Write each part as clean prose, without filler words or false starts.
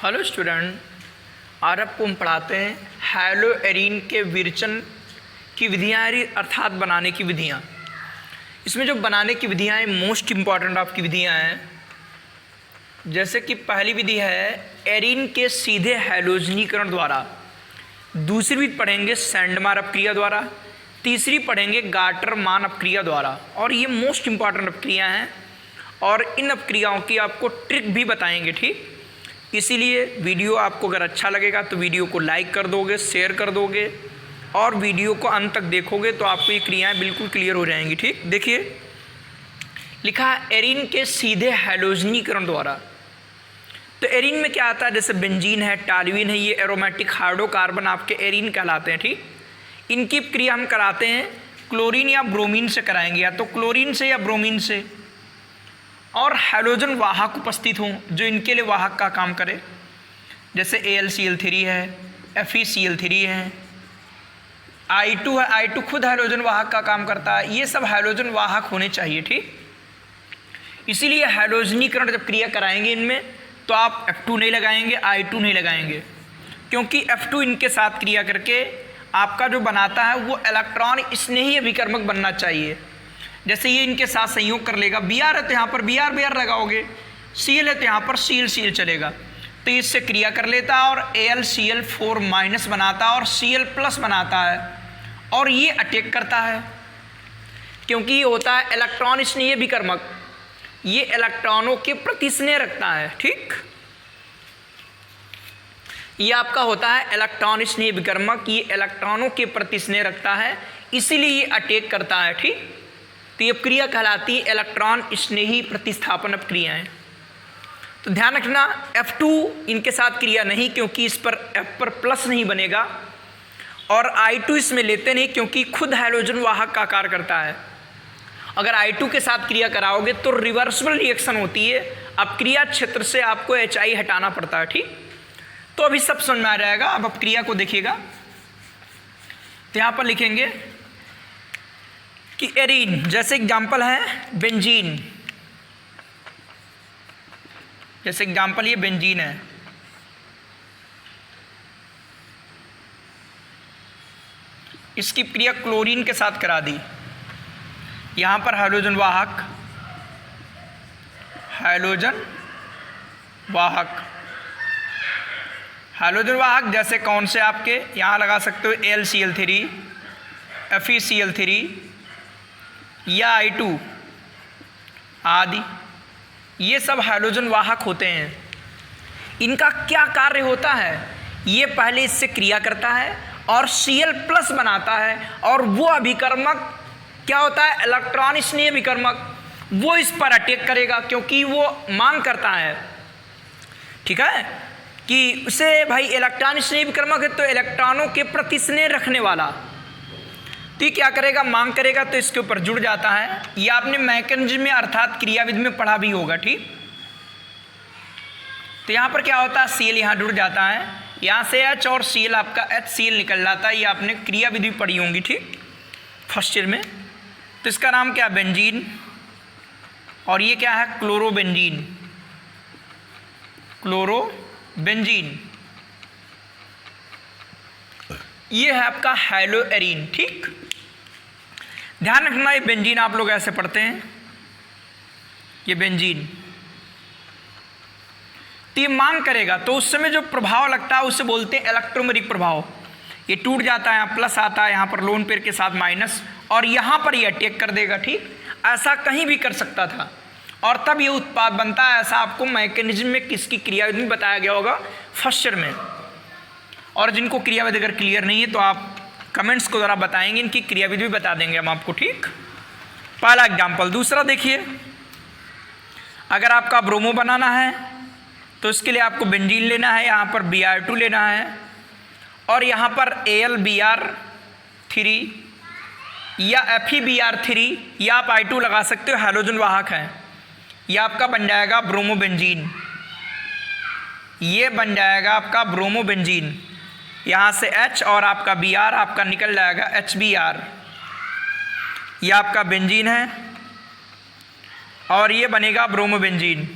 Hello student, आज आपको हम पढ़ाते हैं हैलो एरीन के विरचन की विधियाँ अर्थात बनाने की विधियाँ। इसमें जो बनाने की विधियाँ हैं मोस्ट इम्पॉर्टेंट आपकी विधियाँ हैं। जैसे कि पहली विधि है एरीन के सीधे हैलोजनीकरण द्वारा, दूसरी विधि पढ़ेंगे सैंडमार अपक्रिया द्वारा, तीसरी पढ़ेंगे गार्टर मान अपक्रिया द्वारा। और ये मोस्ट इम्पॉर्टेंट अपक्रिया हैं और इन अपक्रियाओं की आपको ट्रिक भी बताएंगे, ठीक। इसीलिए वीडियो आपको अगर अच्छा लगेगा तो वीडियो को लाइक कर दोगे, शेयर कर दोगे और वीडियो को अंत तक देखोगे तो आपको ये क्रियाएं बिल्कुल क्लियर हो जाएंगी, ठीक। देखिए लिखा है एरीन के सीधे हैलोजनीकरण द्वारा। तो एरीन में क्या आता है, जैसे बेंजीन है, टॉल्यूइन है, ये एरोमेटिक हाइड्रोकार्बन आपके एरीन कहलाते हैं, ठीक। इनकी क्रिया हम कराते हैं क्लोरीन या ब्रोमीन से कराएंगे, या तो क्लोरीन से या ब्रोमीन से, और हैलोजन वाहक उपस्थित हों जो इनके लिए वाहक का काम करे। जैसे AlCl3 है, FeCl3 है, I2 है, I2 खुद हैलोजन वाहक का काम करता है। ये सब हैलोजन वाहक होने चाहिए, ठीक। इसीलिए हैलोजनीकरण जब क्रिया कराएंगे इनमें तो आप F2 नहीं लगाएंगे, I2 नहीं लगाएंगे, क्योंकि F2 इनके साथ क्रिया करके आपका जो बनाता है वो इलेक्ट्रॉन स्नेही अभिकर्मक बनना चाहिए। जैसे ये इनके साथ संयोग कर लेगा, Br है तो यहाँ पर Br लगाओगे, Cl है तो यहाँ पर Cl चलेगा, तो इससे क्रिया कर लेता है और AlCl4- बनाता है और Cl+ बनाता है और ये अटैक करता है, क्योंकि ये होता है इलेक्ट्रॉन स्नेही अभिकर्मक, ये इलेक्ट्रॉनों के प्रति स्नेह रखता है, ठीक। ये आपका होता है इलेक्ट्रॉन स्नेही अभिकर्मक, ये इलेक्ट्रॉनों के प्रति स्नेह रखता है, इसीलिए ये अटैक करता है, ठीक। तो ये क्रिया कहलाती है इलेक्ट्रॉन स्नेही प्रतिस्थापन अपक्रियाएं। तो ध्यान रखना F2 इनके साथ क्रिया नहीं, क्योंकि इस पर F पर प्लस नहीं बनेगा, और I2 इसमें लेते नहीं क्योंकि खुद हैलोजन वाहक का कार्य करता है। अगर I2 के साथ क्रिया कराओगे तो रिवर्सिबल रिएक्शन होती है, अपक्रिया क्षेत्र से आपको HI हटाना पड़ता है, ठीक। तो अभी सब समझ में आ जाएगा। अब अपक्रिया को देखिएगा, तो यहाँ पर लिखेंगे कि एरीन, जैसे एग्जाम्पल है बेंजीन, जैसे एग्जाम्पल ये बेंजीन है, इसकी क्रिया क्लोरीन के साथ करा दी। यहाँ पर हैलोजन वाहक, हैलोजन वाहक, हैलोजन वाहक जैसे कौन से आपके यहाँ लगा सकते हो, AlCl3, FeCl3 या I2 आदि, ये सब हैलोजन वाहक होते हैं। इनका क्या कार्य होता है, ये पहले इससे क्रिया करता है और Cl+ बनाता है, और वो अभिकर्मक क्या होता है, इलेक्ट्रॉन स्नेही अभिकर्मक, वो इस पर अटैक करेगा क्योंकि वो मांग करता है, ठीक है, कि उसे भाई इलेक्ट्रॉन स्नेही अभिकर्मक है तो इलेक्ट्रॉनों के प्रति स्नेह रखने वाला, तो ये क्या करेगा, मांग करेगा तो इसके ऊपर जुड़ जाता है। ये आपने मैकेनिज्म में अर्थात क्रियाविधि में पढ़ा भी होगा, ठीक। तो यहाँ पर क्या होता है, Cl यहाँ जुड़ जाता है, यहाँ से H और Cl आपका HCl निकल जाता है। ये आपने क्रियाविधि पढ़ी होंगी, ठीक, फर्स्ट ईयर में। तो इसका नाम क्या है, बेंजीन, और ये क्या है, क्लोरोबेंजीन, क्लोरोबेंजीन। ये है आपका हैलो एरीन, ठीक। ध्यान रखना ये बेंजीन आप लोग ऐसे पढ़ते हैं, ये बेंजीन, तो ये मांग करेगा तो उस समय जो प्रभाव लगता है उसे बोलते हैं इलेक्ट्रोमेरिक प्रभाव। ये टूट जाता है, यहाँ प्लस आता है, यहाँ पर लोन पेयर के साथ माइनस, और यहाँ पर ये अटैक कर देगा, ठीक। ऐसा कहीं भी कर सकता था और तब ये उत्पाद बनता है। ऐसा आपको मैकेनिज्म में किसकी क्रियाविधि में बताया गया होगा फर्स्ट ईयर में। और जिनको क्रियाविधि अगर क्लियर नहीं है तो आप कमेंट्स को ज़रा बताएंगे, इनकी क्रियाविधि भी बता देंगे हम आपको, ठीक। पहला एग्जाम्पल। दूसरा देखिए, अगर आपका ब्रोमो बनाना है तो इसके लिए आपको बेंजीन लेना है, यहाँ पर Br2 लेना है, और यहाँ पर AlBr3 या FeBr3 या आप I2 लगा सकते हो, हैलोजन वाहक है। यह आपका बन जाएगा ब्रोमोबेंजीन, ये बन जाएगा आपका ब्रोमोबेंजीन। यहाँ से H और आपका Br आपका निकल जाएगा HBr। यह आपका बेंजीन है और ये बनेगा ब्रोमोबेंजीन।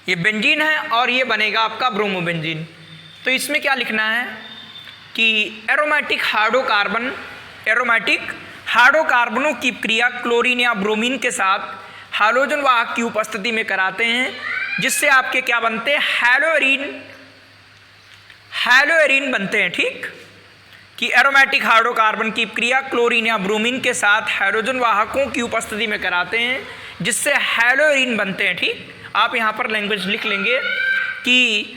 ये बेंजीन है और ये बनेगा आपका ब्रोमोबेंजीन। तो इसमें क्या लिखना है कि एरोमेटिक हाइड्रोकार्बनों की क्रिया क्लोरीन या ब्रोमीन के साथ हाइड्रोजन वाहक की उपस्थिति में कराते हैं, जिससे आपके क्या बनते हैं, हैलोएरीन बनते हैं। ठीक, कि एरोमेटिक हाइड्रोकार्बन की क्रिया क्लोरीन या ब्रोमीन के साथ हाइड्रोजन वाहकों की उपस्थिति में कराते हैं, जिससे हैलोएरीन बनते हैं। ठीक, आप यहाँ पर लैंग्वेज लिख लेंगे कि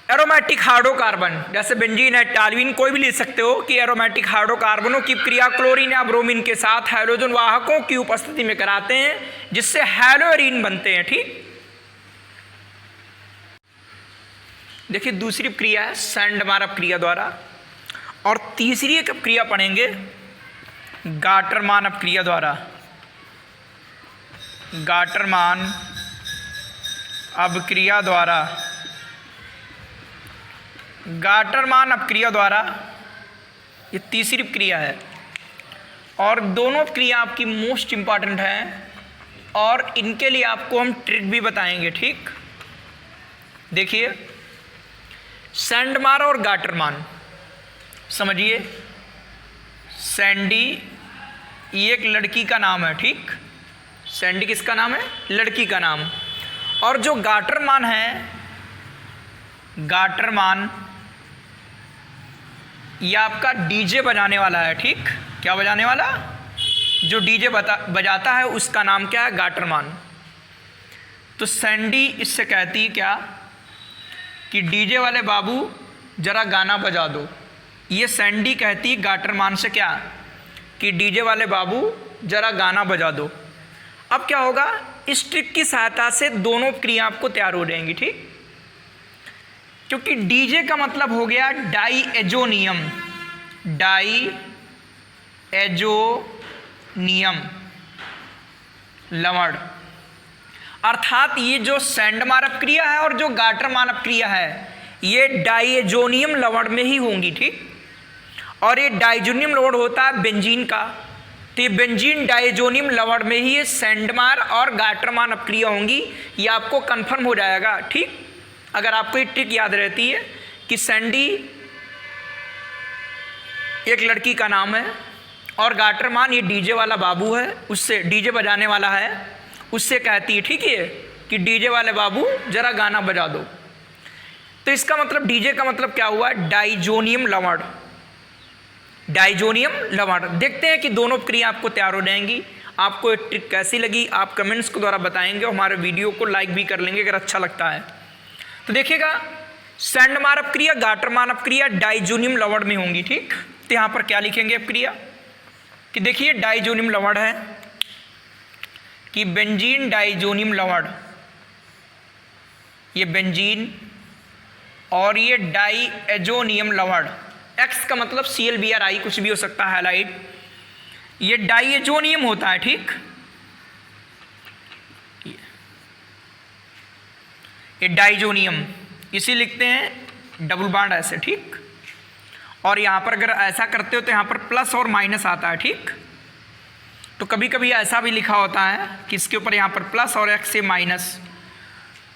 एरोमेटिक हाइड्रोकार्बन, जैसे बेंजीन है, टॉल्यूइन, कोई भी लिख सकते हो कि एरोमेटिक हाइड्रोकार्बनों की क्रिया क्लोरीन या ब्रोमीन के साथ हाइड्रोजन वाहकों की उपस्थिति में कराते हैं, जिससे हैलोएरीन बनते हैं। ठीक, देखिए दूसरी क्रिया है सैंडमार्व क्रिया द्वारा, और तीसरी एक क्रिया पढ़ेंगे गाटरमान अपक्रिया द्वारा। गाटरमान अपक्रिया द्वारा, गाटरमान अपक्रिया द्वारा ये तीसरी क्रिया है, और दोनों क्रिया आपकी मोस्ट इंपॉर्टेंट है, और इनके लिए आपको हम ट्रिक भी बताएंगे। ठीक, देखिए सैंडमार्व और गाटरमान समझिए। सैंडी ये एक लड़की का नाम है। ठीक, सैंडी किसका नाम है, लड़की का नाम। और जो गाटरमान है, गाटरमान ये आपका डीजे बजाने वाला है। ठीक, क्या बजाने वाला, जो डीजे बजाता है उसका नाम क्या है, गाटरमान। तो सैंडी इससे कहती है क्या कि डीजे वाले बाबू जरा गाना बजा दो। ये सैंडी कहती है गाटरमान से क्या कि डीजे वाले बाबू जरा गाना बजा दो। अब क्या होगा, इस ट्रिक की सहायता से दोनों क्रिया आपको तैयार हो जाएंगी। ठीक, क्योंकि डीजे का मतलब हो गया डाईएजोनियम, डाईएजोनियम लवण, अर्थात ये जो सैंडमार्व क्रिया है और जो गाटरमान क्रिया है ये डाईएजोनियम लवण में ही होंगी। ठीक, और ये डाईजोनियम लवण होता है बेंजीन का, तो ये बेंजीन डाईजोनियम लवण में ही ये सैंडमार्व और गाटरमान अपक्रिया होंगी। ये आपको कंफर्म हो जाएगा। ठीक, अगर आपको ये ट्रिक याद रहती है कि सैंडी एक लड़की का नाम है और गाटरमान ये डीजे वाला बाबू है, उससे डीजे बजाने वाला है, उससे कहती है ठीक है कि डीजे वाले बाबू जरा गाना बजा दो। तो इसका मतलब डीजे का मतलब क्या हुआ, डाईजोनियम लवण, डाईजोनियम लवण। देखते हैं कि दोनों क्रिया आपको तैयार हो जाएंगी। आपको ये ट्रिक कैसी लगी आप कमेंट्स के द्वारा बताएंगे, और हमारे वीडियो को लाइक भी कर लेंगे अगर अच्छा लगता है। तो देखिएगा सैंडमार्व क्रिया, गाटरमान क्रिया डाईजोनियम लवण में होंगी। ठीक, तो यहाँ पर क्या लिखेंगे अब क्रिया कि देखिए डाईजोनियम लवण है कि बेंजीन डाईजोनियम लवण, ये बेंजीन और ये डाईएजोनियम लवण, एक्स का मतलब ClBr कुछ भी हो सकता है, हाइलाइट, ये डाईएजोनियम होता है। ठीक, ये डाईजोनियम इसी लिखते हैं डबल बॉन्ड ऐसे। ठीक, और यहाँ पर अगर ऐसा करते हो तो यहाँ पर प्लस और माइनस आता है। ठीक, तो कभी कभी ऐसा भी लिखा होता है कि इसके ऊपर यहाँ पर प्लस और एक्स से माइनस,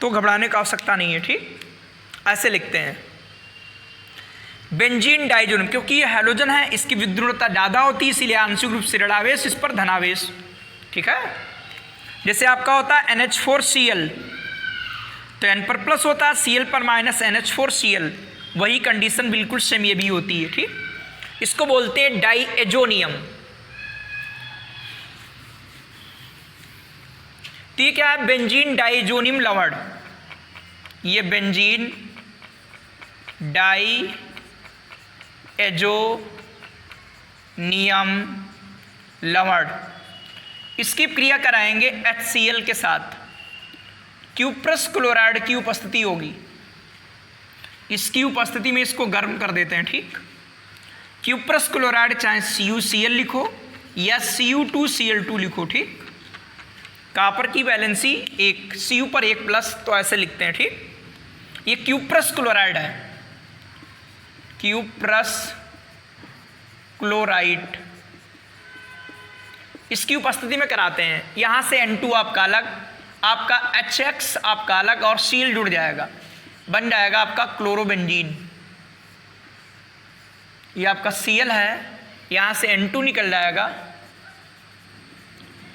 तो घबराने का आवश्यकता नहीं है। ठीक, ऐसे लिखते हैं बेंजीन डाईजोनियम, क्योंकि ये हैलोजन है इसकी विद्युतता ज़्यादा होती है, इसीलिए आंशिक रूप से ऋणावेश, इस पर धनावेश। ठीक है, जैसे आपका होता है NH4Cl, तो N पर प्लस होता है, Cl पर माइनस NH4Cl, वही कंडीशन बिल्कुल सेम ये भी होती है। ठीक, इसको बोलते हैं डाईएजोनियम। तो ये क्या है, बेंजीन डाईजोनियम लवण, ये बेंजीन डाईएजोनियम लवण, इसकी क्रिया कराएंगे HCl के साथ, क्यूप्रस क्लोराइड की उपस्थिति होगी, इसकी उपस्थिति में इसको गर्म कर देते हैं। ठीक, क्यूप्रस क्लोराइड चाहे CuCl लिखो या Cu2Cl2 लिखो। ठीक, कॉपर की वैलेंसी 1, Cu पर 1 प्लस, तो ऐसे लिखते हैं। ठीक, ये क्यूप्रस क्लोराइड है, क्यूप्रस क्लोराइड, इसकी उपस्थिति में कराते हैं। यहाँ से N2 आपका अलग, आपका HX आपका अलग और Cl जुड़ जाएगा, बन जाएगा आपका क्लोरोबेंजीन। ये आपका Cl है, यहाँ से N2 निकल जाएगा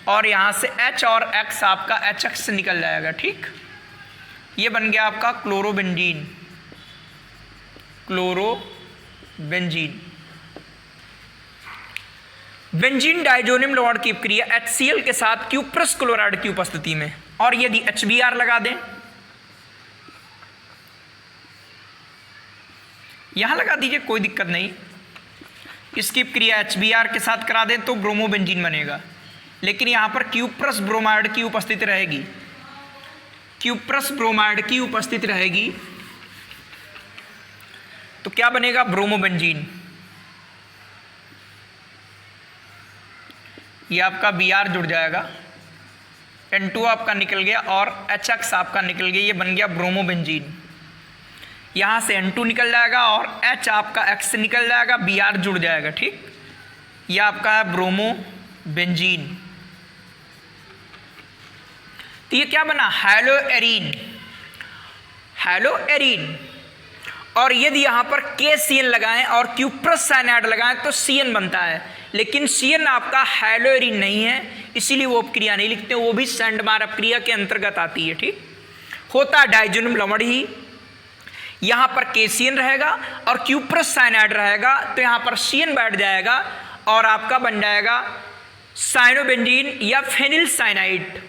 और यहाँ से H और X आपका HX निकल जाएगा। ठीक, ये बन गया आपका क्लोरोबेंजीन, क्लोरोबेंजीन। बेंजीन डाइजोनियम लवण की क्रिया HCl के साथ क्यूप्रस क्लोराइड की उपस्थिति में, और यदि HBr लगा दें, यहां लगा दीजिए कोई दिक्कत नहीं, इसकी क्रिया HBr के साथ करा दें तो ब्रोमोबेंजीन बनेगा। लेकिन यहां पर क्यूप्रस ब्रोमाइड की उपस्थिति रहेगी, क्यूप्रस ब्रोमाइड की उपस्थिति रहेगी, तो क्या बनेगा? ब्रोमोबेंजीन। ये आपका Br जुड़ जाएगा, N2 आपका निकल गया और HX आपका निकल गया, ये बन गया ब्रोमोबेंजीन। यहाँ से N2 निकल जाएगा और H आपका X निकल जाएगा, Br जुड़ जाएगा। ठीक, ये आपका है ब्रोमोबेंजीन। तो ये क्या बना? हैलोएरीन, हैलोएरीन। और यदि यहाँ पर KCN लगाएं और क्यूप्रस साइनाइड लगाएं तो CN बनता है, लेकिन CN आपका हैलोएरीन नहीं है, इसीलिए वो अपक्रिया नहीं लिखते, वो भी सैंडमार अपक्रिया के अंतर्गत आती है। ठीक, होता डाइजोनियम लवण ही, यहाँ पर KCN रहेगा और क्यूप्रस साइनाइड रहेगा, तो यहाँ पर CN बैठ जाएगा और आपका बन जाएगा साइनोबेंजीन या फेनिल साइनाइड।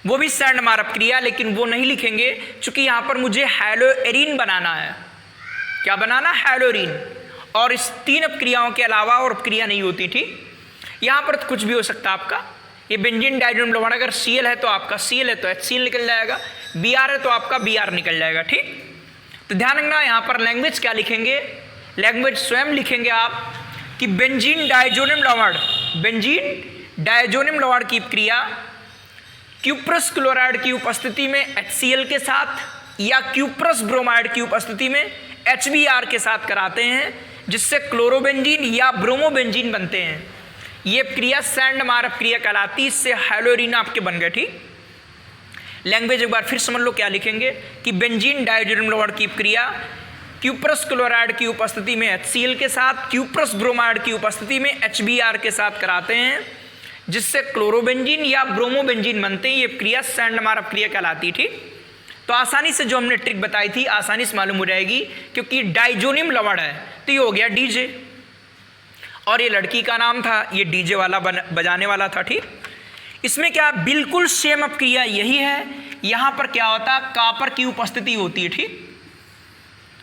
वो भी सैंडमार अपक्रिया, लेकिन वो नहीं लिखेंगे क्योंकि यहाँ पर मुझे हैलोएरीन बनाना है। क्या बनाना? हैलोएरीन। और इस 3 अपक्रियाओं के अलावा और अपक्रिया नहीं होती। ठीक, यहाँ पर तो कुछ भी हो सकता है आपका। ये बेंजीन डाइजोनियम लवण अगर Cl है तो आपका Cl है तो HCl निकल जाएगा, Br है तो आपका Br निकल जाएगा। ठीक, तो ध्यान रखना यहाँ पर लैंग्वेज क्या लिखेंगे, लैंग्वेज स्वयं लिखेंगे आप कि बेंजीन डाइजोनियम लवण, बेंजीन डाइजोनियम लवण की क्रिया क्यूप्रस क्लोराइड की उपस्थिति में HCl के साथ या क्यूप्रस ब्रोमाइड की उपस्थिति में HBr के साथ कराते हैं, जिससे क्लोरोबेंजीन या ब्रोमोबेंजीन बनते हैं। ये क्रिया सैंडमार अपक्रिया कहलाती है, इससे हैलोएरीन आपके बन गए। ठीक, लैंग्वेज एक बार फिर समझ लो क्या लिखेंगे कि बेंजीन डाइजोनियम लवण की क्रिया क्यूप्रस क्लोराइड की उपस्थिति में HCl के साथ, क्यूप्रस ब्रोमाइड की उपस्थिति में HBr के साथ कराते हैं, जिससे क्लोरोबेंजीन या ब्रोमोबेंजीन बनते हैं। ये क्रिया सैंडमार अपक्रिया कहलाती है। ठीक, तो आसानी से जो हमने ट्रिक बताई थी आसानी से मालूम हो जाएगी, क्योंकि डाइजोनियम लवण है तो ये हो गया DJ, और ये लड़की का नाम था, ये DJ वाला बजाने वाला था। ठीक, इसमें क्या बिल्कुल सेम अपक्रिया यही है। यहाँ पर क्या होता है? कॉपर की उपस्थिति होती है। ठीक,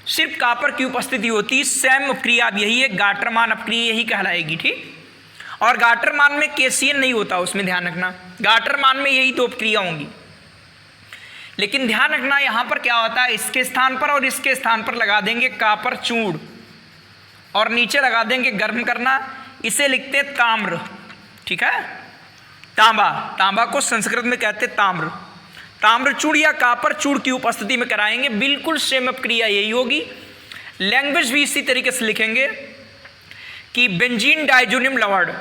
सिर्फ कॉपर की उपस्थिति होती है, सेम अपक्रिया अब यही है, गाटरमान अपक्रिया यही कहलाएगी। ठीक, और गाटरमान में KCN नहीं होता, उसमें ध्यान रखना, गाटरमान में यही 2 अपक्रिया होंगी। लेकिन ध्यान रखना यहाँ पर क्या होता है, इसके स्थान पर और इसके स्थान पर लगा देंगे कॉपर चूड़ और नीचे लगा देंगे गर्म करना, इसे लिखते ताम्र। ठीक है, तांबा, तांबा को संस्कृत में कहते ताम्र, ताम्र चूड़ या कॉपर चूड़ की उपस्थिति में कराएंगे, बिल्कुल सेम अपक्रिया यही होगी। लैंग्वेज भी इसी तरीके से लिखेंगे कि बेंजीन डाइजोनियम लवण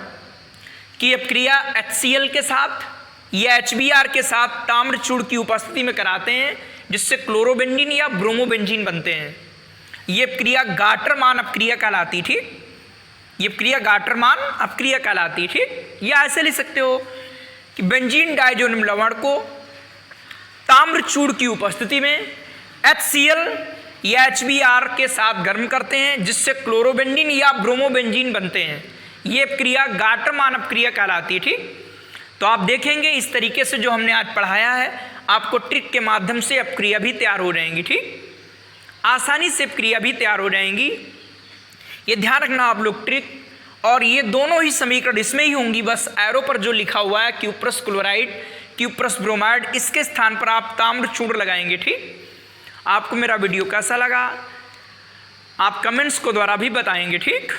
की अपक्रिया HCl के साथ या HBr के साथ ताम्र चूड़ की उपस्थिति में कराते हैं, जिससे क्लोरोबेंजीन या ब्रोमोबेंजीन बनते हैं। ये क्रिया गाटरमान अपक्रिया कहलाती। ठीक, ये क्रिया गाटरमान अपक्रिया कहलाती। ठीक, या ऐसे लिख सकते हो कि बेंजीन डाइजोनियम लवण को ताम्र चूड़ की उपस्थिति में HCl या HBr के साथ गर्म करते हैं, जिससे क्लोरोबेंजीन या ब्रोमोबेंजीन बनते हैं। ये क्रिया गाटरमान अपक्रिया कहलाती है। ठीक, तो आप देखेंगे इस तरीके से जो हमने आज पढ़ाया है, आपको ट्रिक के माध्यम से अपक्रिया भी तैयार हो जाएंगी। ठीक, आसानी से अपक्रिया भी तैयार हो जाएंगी। ये ध्यान रखना आप लोग ट्रिक, और ये दोनों ही समीकरण इसमें ही होंगी, बस एरो पर जो लिखा हुआ है क्यूप्रस क्लोराइड, क्यूप्रस ब्रोमाइड, इसके स्थान पर आप ताम्र चूड़ लगाएंगे। ठीक, आपको मेरा वीडियो कैसा लगा आप कमेंट्स को द्वारा भी बताएंगे। ठीक।